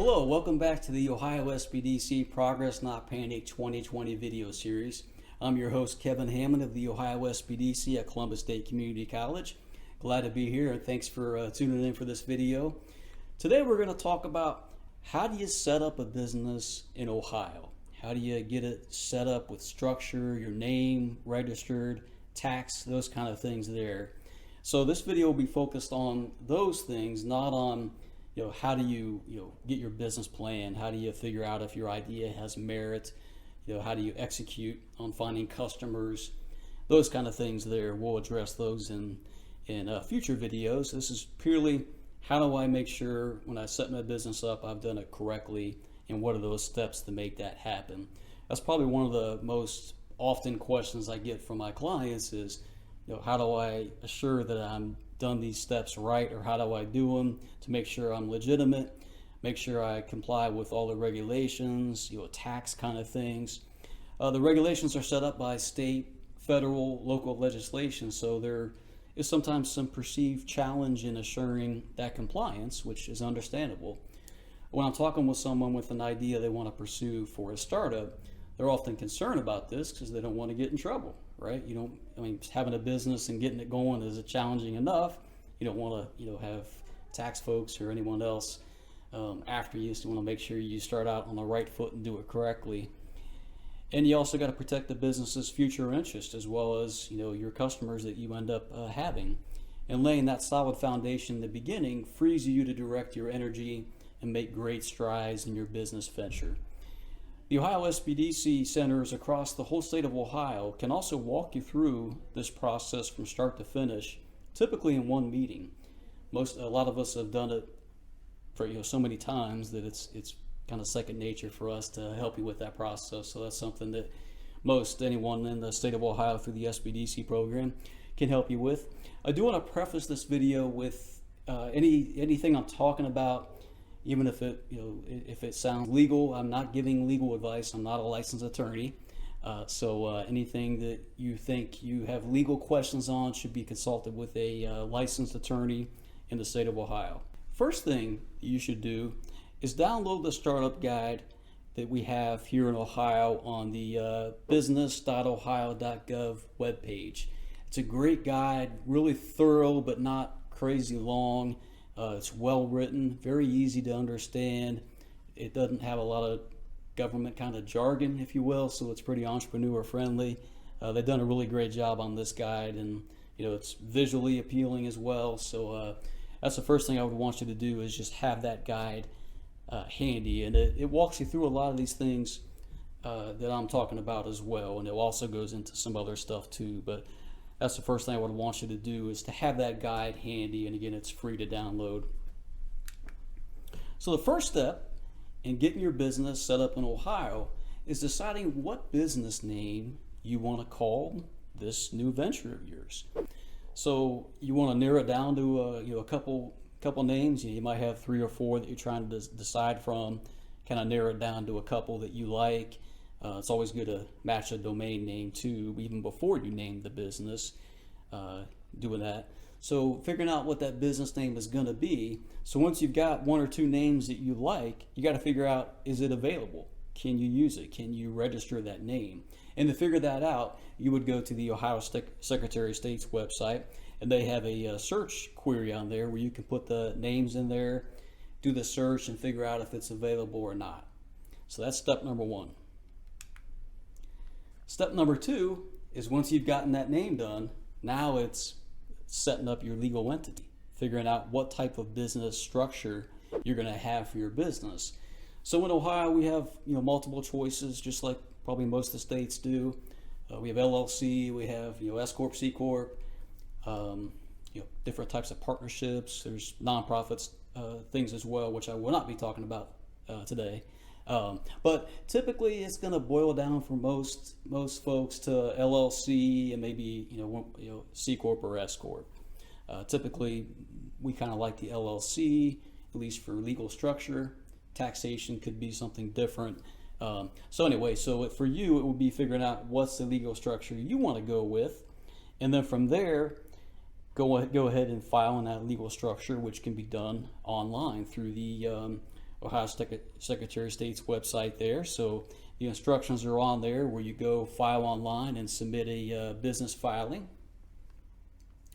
Hello, welcome back to the OhioSBDC Progress Not Panic 2020 video series. I'm your host Kevin Hammond of the OhioSBDC at Columbus State Community College. Glad to be here and thanks for tuning in for this video. Today we're going to talk about how do you set up a business in Ohio? How do you get it set up with structure, your name, registered, tax, those kind of things there. So this video will be focused on those things, not on how do you get your business plan? How do you figure out if your idea has merit? How do you execute on finding customers? Those kind of things there. We'll address those in future videos. This is purely how do I make sure when I set my business up I've done it correctly, and what are those steps to make that happen? That's probably one of the most often questions I get from my clients is, how do I assure that I'm done these steps right, or how do I do them to make sure I'm legitimate, make sure I comply with all the regulations, tax kind of things. The regulations are set up by state, federal, local legislation, so there is sometimes some perceived challenge in assuring that compliance, which is understandable. When I'm talking with someone with an idea they want to pursue for a startup, they're often concerned about this because they don't want to get in trouble, right? Having a business and getting it going is challenging enough. You don't want to, have tax folks or anyone else after you. So you want to make sure you start out on the right foot and do it correctly. And you also got to protect the business's future interest as well as, your customers that you end up having. And laying that solid foundation in the beginning frees you to direct your energy and make great strides in your business venture. The OhioSBDC centers across the whole state of Ohio can also walk you through this process from start to finish, typically in one meeting. A lot of us have done it for so many times that it's kind of second nature for us to help you with that process. So that's something that most anyone in the state of Ohio through the SBDC program can help you with. I do want to preface this video with anything I'm talking about. Even if it sounds legal, I'm not giving legal advice. I'm not a licensed attorney. So anything that you think you have legal questions on should be consulted with a licensed attorney in the state of Ohio. First thing you should do is download the startup guide that we have here in Ohio on the business.ohio.gov webpage. It's a great guide, really thorough but not crazy long. It's well written, very easy to understand. It doesn't have a lot of government kind of jargon, if you will, so it's pretty entrepreneur friendly. They've done a really great job on this guide, and it's visually appealing as well. So that's the first thing I would want you to do is just have that guide handy, and it walks you through a lot of these things that I'm talking about as well, and it also goes into some other stuff too. But that's the first thing I would want you to do is to have that guide handy, and again, it's free to download. So the first step in getting your business set up in Ohio is deciding what business name you want to call this new venture of yours. So you want to narrow it down to a couple names. You might have 3 or 4 that you're trying to decide from. Kind of narrow it down to a couple that you like. It's always good to match a domain name too, even before you name the business, doing that. So figuring out what that business name is going to be. So once you've got 1 or 2 names that you like, you got to figure out, is it available? Can you use it? Can you register that name? And to figure that out, you would go to the Ohio Secretary of State's website, and they have a search query on there where you can put the names in there, do the search, and figure out if it's available or not. So that's step number 1. Step number 2 is once you've gotten that name done, now it's setting up your legal entity, figuring out what type of business structure you're going to have for your business. So in Ohio, we have multiple choices, just like probably most of the states do. We have LLC, we have S Corp, C Corp, different types of partnerships. There's nonprofits, things as well, which I will not be talking about today. But typically it's going to boil down for most folks to LLC and maybe C Corp or S Corp. Typically we kind of like the LLC, at least for legal structure. Taxation could be something different. So anyway, so for you it would be figuring out what's the legal structure you want to go with, and then from there go ahead and file in that legal structure, which can be done online through the Ohio Secretary of State's website there. So the instructions are on there where you go file online and submit a business filing.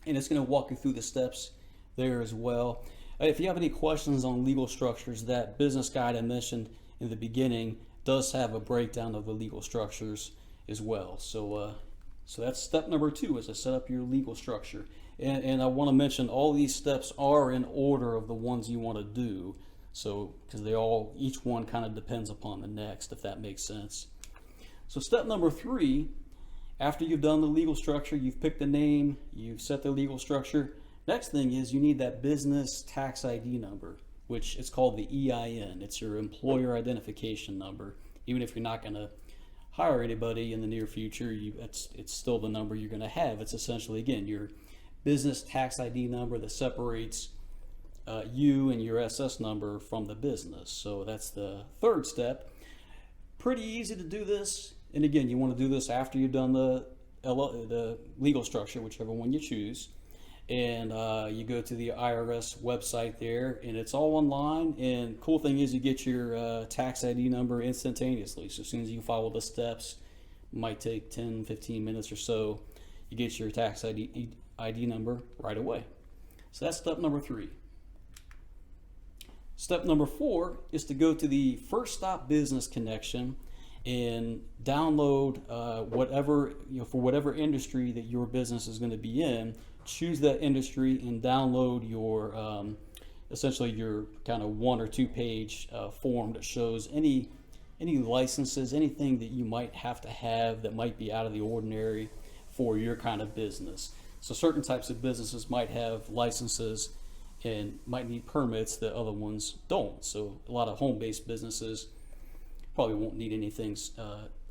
And it's going to walk you through the steps there as well. If you have any questions on legal structures, that business guide I mentioned in the beginning does have a breakdown of the legal structures as well. So that's step number 2, is to set up your legal structure. And I want to mention all these steps are in order of the ones you want to do. So because each one kind of depends upon the next, if that makes sense. So step number 3, after you've done the legal structure, you've picked the name, you've set the legal structure. Next thing is you need that business tax ID number, which is called the EIN. It's your employer identification number. Even if you're not going to hire anybody in the near future, it's still the number you're going to have. It's essentially, again, your business tax ID number that separates you and your SS number from the business. So that's the 3rd step. Pretty easy to do this. And again, you want to do this after you've done the legal structure, whichever one you choose. And you go to the IRS website there, and it's all online. And cool thing is you get your tax ID number instantaneously. So as soon as you follow the steps, it might take 10, 15 minutes or so, you get your tax ID number right away. So that's step number 3. Step number 4 is to go to the First Stop Business Connection and download whatever, for whatever industry that your business is going to be in. Choose that industry and download your essentially your kind of 1 or 2 page form that shows any licenses, anything that you might have to have that might be out of the ordinary for your kind of business. So certain types of businesses might have licenses and might need permits that other ones don't. So a lot of home-based businesses probably won't need anything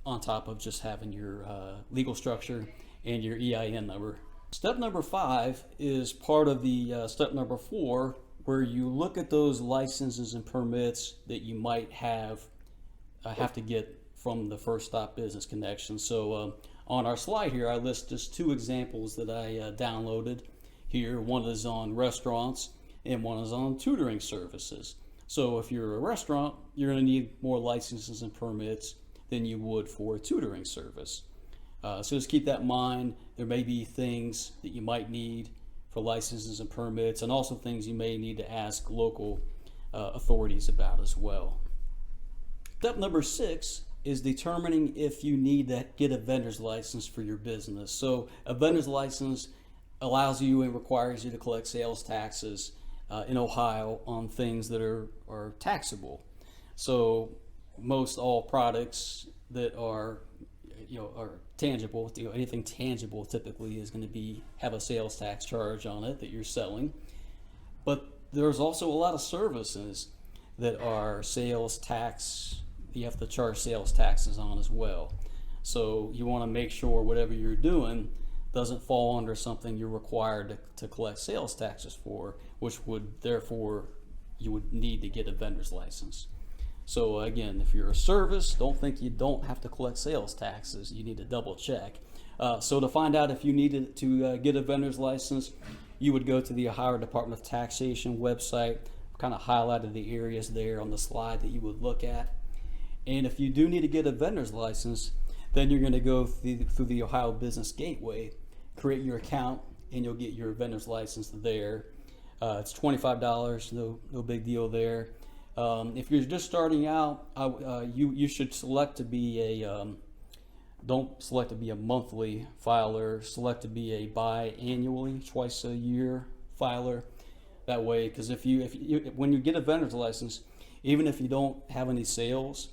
on top of just having your legal structure and your EIN number. Step number 5 is part of the step number 4, where you look at those licenses and permits that you might have to get from the First Stop Business Connection. So on our slide here, I list just 2 examples that I downloaded here. One is on restaurants and one is on tutoring services. So if you're a restaurant, you're going to need more licenses and permits than you would for a tutoring service. So just keep that in mind. There may be things that you might need for licenses and permits, and also things you may need to ask local authorities about as well. Step number 6 is determining if you need to get a vendor's license for your business. So a vendor's license allows you and requires you to collect sales taxes in Ohio on things that are taxable. So most all products that are tangible, anything tangible typically is going to have a sales tax charge on it that you're selling. But there's also a lot of services that are sales tax, you have to charge sales taxes on as well. So you want to make sure whatever you're doing doesn't fall under something you're required to collect sales taxes for, which would therefore you would need to get a vendor's license. So again, if you're a service, don't think you don't have to collect sales taxes. You need to double check. So to find out if you needed to get a vendor's license, you would go to the Ohio Department of Taxation website. Kind of highlighted the areas there on the slide that you would look at. And if you do need to get a vendor's license, then you're going to go through the Ohio Business Gateway, create your account, and you'll get your vendor's license there. It's $25, no big deal there. If you're just starting out, you should select to be don't select to be a monthly filer, select to be a biannually, twice a year filer. That way, because when you get a vendor's license, even if you don't have any sales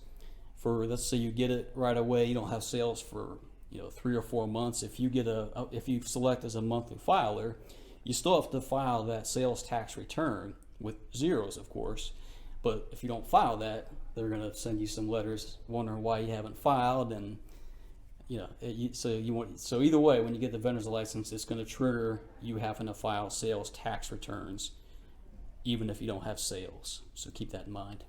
for, let's say you get it right away, you don't have sales for 3 or 4 months. If you select as a monthly filer, you still have to file that sales tax return with zeros, of course. But if you don't file that, they're going to send you some letters wondering why you haven't filed, and so either way, when you get the vendor's license, it's going to trigger you having to file sales tax returns, even if you don't have sales. So keep that in mind.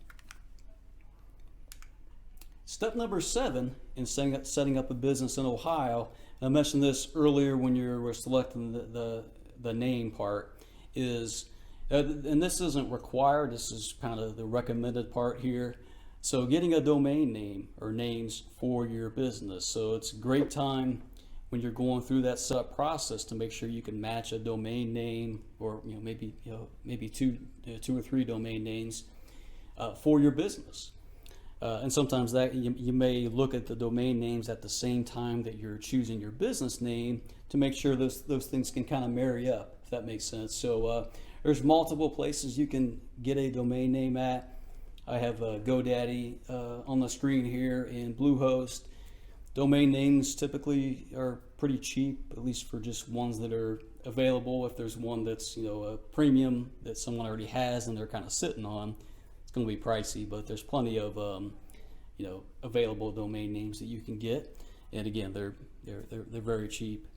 Step number 7 in setting up a business in Ohio, I mentioned this earlier when you were selecting the name part, is And this isn't required, this is kind of the recommended part here. So getting a domain name or names for your business. So it's a great time when you're going through that setup process to make sure you can match a domain name, or maybe two or three domain names for your business. And sometimes that you may look at the domain names at the same time that you're choosing your business name to make sure those things can kind of marry up, if that makes sense. So there's multiple places you can get a domain name at. I have GoDaddy on the screen here and Bluehost. Domain names typically are pretty cheap, at least for just ones that are available. If there's one that's a premium that someone already has and they're kind of sitting on, it's going to be pricey. But there's plenty of available domain names that you can get, and again, they're very cheap.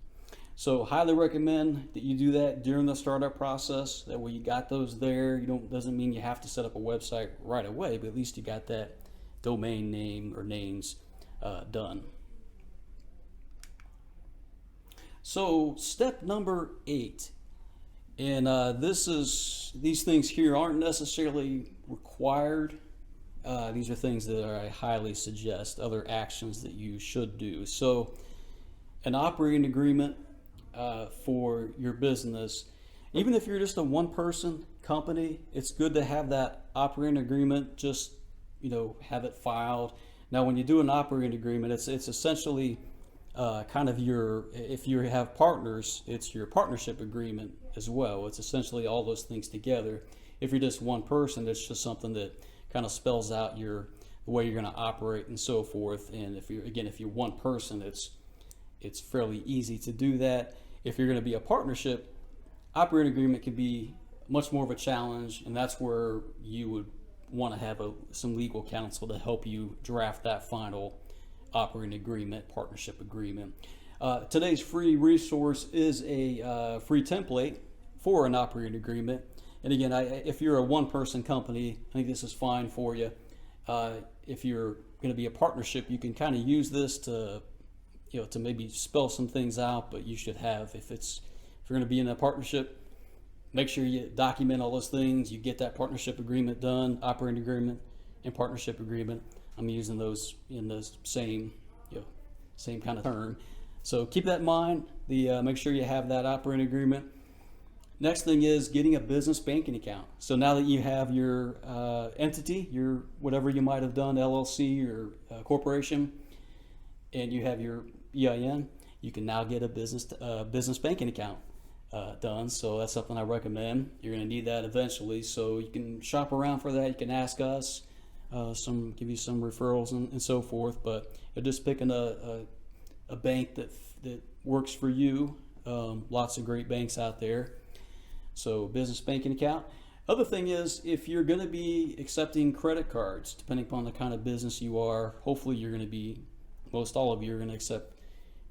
So highly recommend that you do that during the startup process. That way you got those there. Doesn't mean you have to set up a website right away, but at least you got that domain name or names done. So step number 8, and these things here aren't necessarily required. These are things that I highly suggest, other actions that you should do. So an operating agreement for your business, even if you're just a one-person company, it's good to have that operating agreement. Just have it filed. Now, when you do an operating agreement, it's essentially kind of if you have partners, it's your partnership agreement as well. It's essentially all those things together. If you're just one person, it's just something that kind of spells out the way you're going to operate and so forth. And if you're one person, it's fairly easy to do that. If you're going to be a partnership, operating agreement can be much more of a challenge, and that's where you would want to have some legal counsel to help you draft that final operating agreement, partnership agreement. Today's free resource is a free template for an operating agreement. And again, if you're a one-person company, I think this is fine for you. If you're going to be a partnership, you can kind of use this to maybe spell some things out, but you should have, if you're going to be in a partnership, make sure you document all those things. You get that partnership agreement done, operating agreement and partnership agreement. I'm using those in the same kind of term. So keep that in mind. Make sure you have that operating agreement. Next thing is getting a business banking account. So now that you have your entity, your whatever you might have done, LLC or corporation, and you have your EIN, you can now get a business banking account done. So that's something I recommend. You're going to need that eventually. So you can shop around for that. You can ask us, give you some referrals and so forth. But you're just picking a bank that works for you. Lots of great banks out there. So business banking account. Other thing is, if you're going to be accepting credit cards, depending upon the kind of business you are, hopefully you're going to be, most all of you are going to accept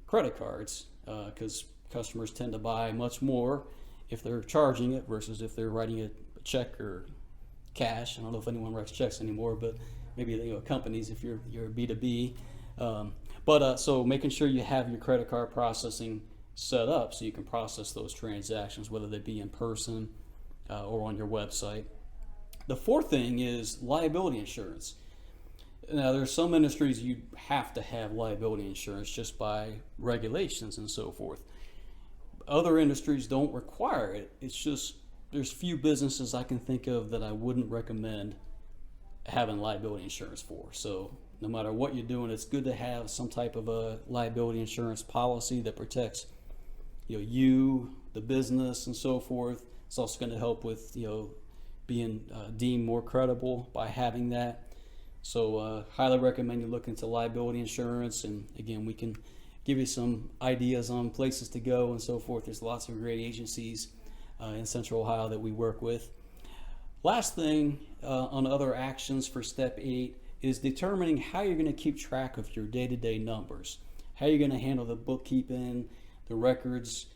credit cards because customers tend to buy much more if they're charging it versus if they're writing a check or cash. I don't know if anyone writes checks anymore, but maybe companies if you're B2B. So making sure you have your credit card processing set up so you can process those transactions, whether they be in person or on your website. The fourth thing is liability insurance. Now, there's some industries you have to have liability insurance just by regulations and so forth. Other industries don't require it. It's just there's few businesses I can think of that I wouldn't recommend having liability insurance for. So no matter what you're doing, it's good to have some type of a liability insurance policy that protects you, the business, and so forth. It's also going to help with being deemed more credible by having that. So highly recommend you look into liability insurance, and again, we can give you some ideas on places to go and so forth. There's lots of great agencies in Central Ohio that we work with. Last thing on other actions for step 8 is determining how you're going to keep track of your day-to-day numbers, how you're going to handle the bookkeeping, the records,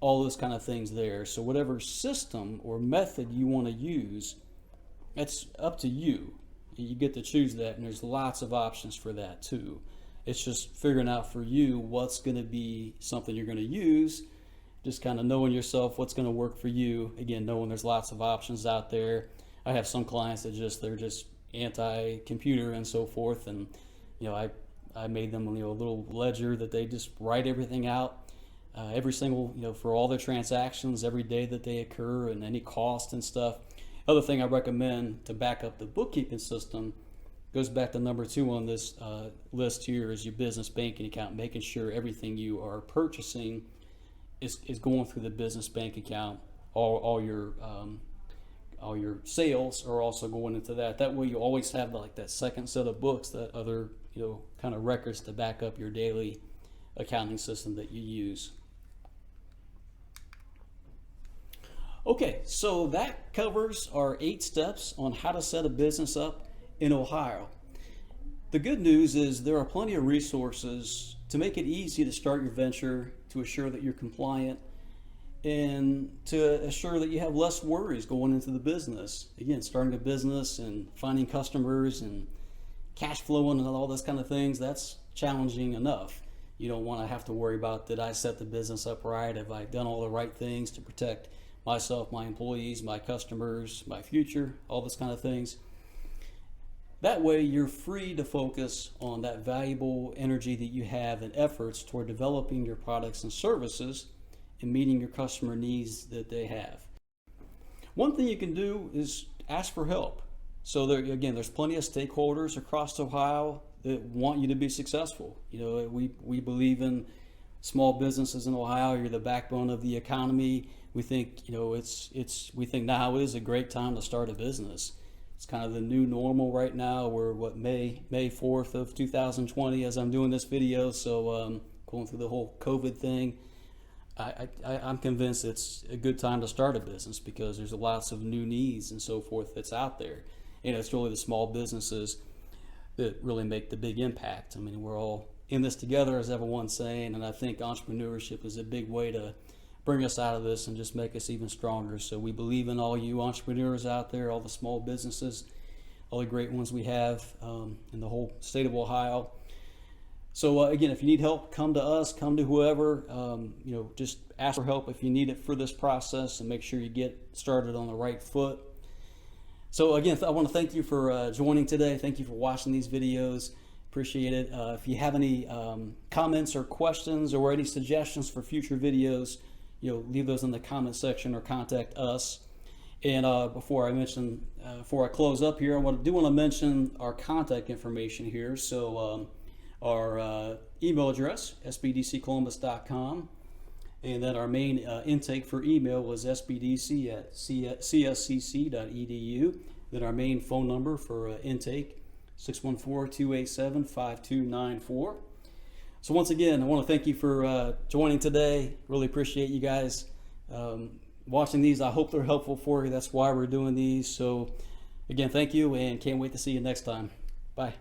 all those kind of things there. So whatever system or method you want to use, it's up to you. You get to choose that, and there's lots of options for that too. It's just figuring out for you what's going to be something you're going to use just kind of knowing yourself, what's going to work for you. Again, knowing there's lots of options out there. I have some clients that they're just anti-computer and so forth, and I made them a little ledger that they just write everything out, every single for all their transactions, every day that they occur, and any cost and stuff. Other thing I recommend to back up the bookkeeping system goes back to number 2 on this list here, is your business banking account, making sure everything you are purchasing is going through the business bank account. All your sales are also going into that. That way you always have that second set of books, that other kind of records to back up your daily accounting system that you use. Okay, so that covers our 8 steps on how to set a business up in Ohio. The good news is there are plenty of resources to make it easy to start your venture, to assure that you're compliant, and to assure that you have less worries going into the business. Again, starting a business and finding customers and cash flowing and all those kind of things, that's challenging enough. You don't want to have to worry about, did I set the business up right? Have I done all the right things to protect myself, my employees, my customers, my future, all those kind of things. That way you're free to focus on that valuable energy that you have and efforts toward developing your products and services and meeting your customer needs that they have. One thing you can do is ask for help. So there's plenty of stakeholders across Ohio that want you to be successful. We believe in small businesses in Ohio. You're the backbone of the economy. We think we think now is a great time to start a business. It's kind of the new normal right now. We're May 4th of 2020 as I'm doing this video. So going through the whole COVID thing, I'm convinced it's a good time to start a business because there's lots of new needs and so forth that's out there. And it's really the small businesses that really make the big impact. I mean, we're all in this together, as everyone's saying, and I think entrepreneurship is a big way to bring us out of this and just make us even stronger. So we believe in all you entrepreneurs out there, all the small businesses, all the great ones we have in the whole state of Ohio. So again, if you need help, come to us, come to whoever, just ask for help if you need it for this process, and make sure you get started on the right foot. So again, I want to thank you for joining today. Thank you for watching these videos. Appreciate it. If you have any comments or questions or any suggestions for future videos, leave those in the comment section or contact us. And before I close up here, I want to mention our contact information here. So our email address, sbdccolumbus.com, and then our main intake for email was sbdc@cscc.edu. Then our main phone number for intake, 614-287-5294. So once again, I want to thank you for joining today. Really appreciate you guys watching these. I hope they're helpful for you. That's why we're doing these. So again, thank you, and can't wait to see you next time. Bye.